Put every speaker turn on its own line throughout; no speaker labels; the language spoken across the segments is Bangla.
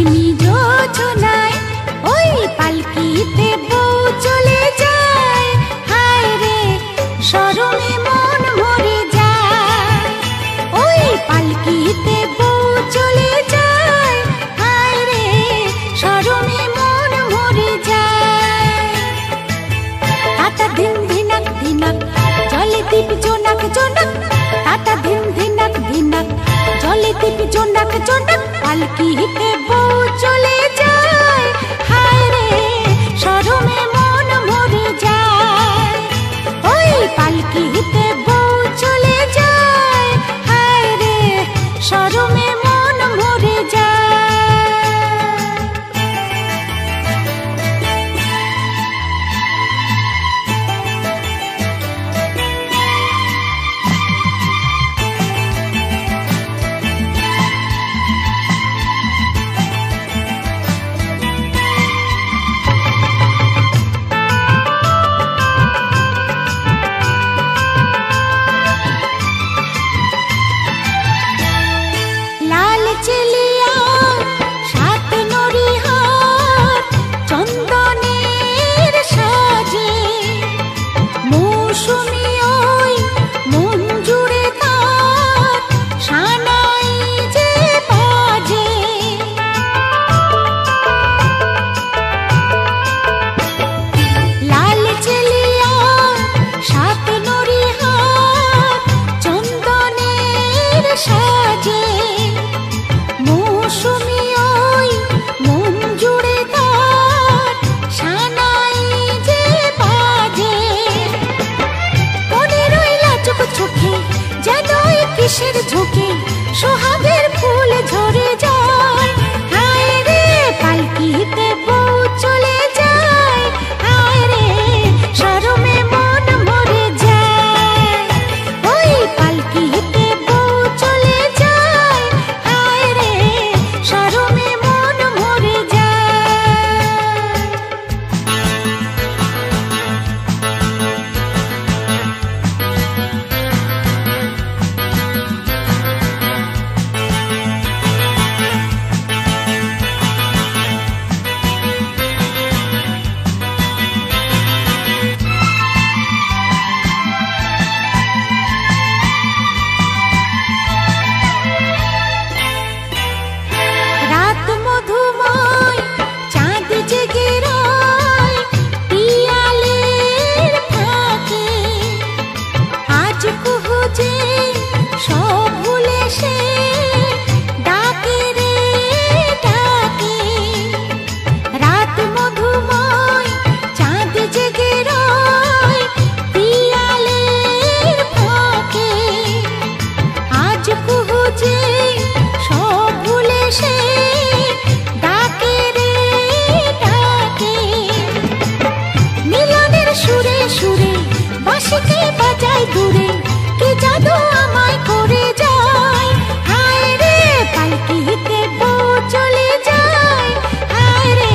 আশ্বিনী যোজনায় ওই পালকিতে বউ চলে যায়। হায় রে শরমে মন মরে যায়, ওই পালকিতে বউ চলে যায়। হায় রে শরমে মন মরে যায়। তাতা ধিন ধিনাক ধিনাক জলে দীপ জোনাক জোনাক, তাতা ধিন ধিনাক ধিনাক জলে দীপ জোনাক জোনাক, পালকিতে বউ চলে যায়। হায় রে শরমে মন মরে যায়, ওই পালকিতে বউ চলে যায়। হায় রে শরমে মন মরে যায়। কিসের ঝুঁকে সোহাগের ফুল ঝরে যায়। হায় রে পালকিতে বউ চলে যায়। হায় রে শরমে মন মরে যায়, ওই পালকিতে বউ চলে যায়। হায় রে শরমে মন মরে যায়। দূরে কি জাদু আমায় করে যায়। হায় রে পালকিতে বউ চলে যায়। হায় রে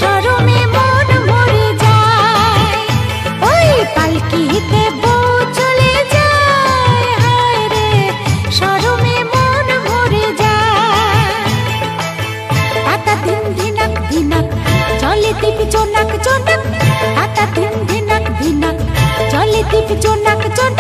শরমে মন মরে যায়, ওই পালকিতে বউ চলে যায়। হায় রে শরমে মন মরে যায়। তাতা ধিন ধিনাক ধিনাক জলে দীপ জোনাক জোনাক, তাতা ধিন ধিনাক ধিনাক জলে দীপ জোনাক জোনাক,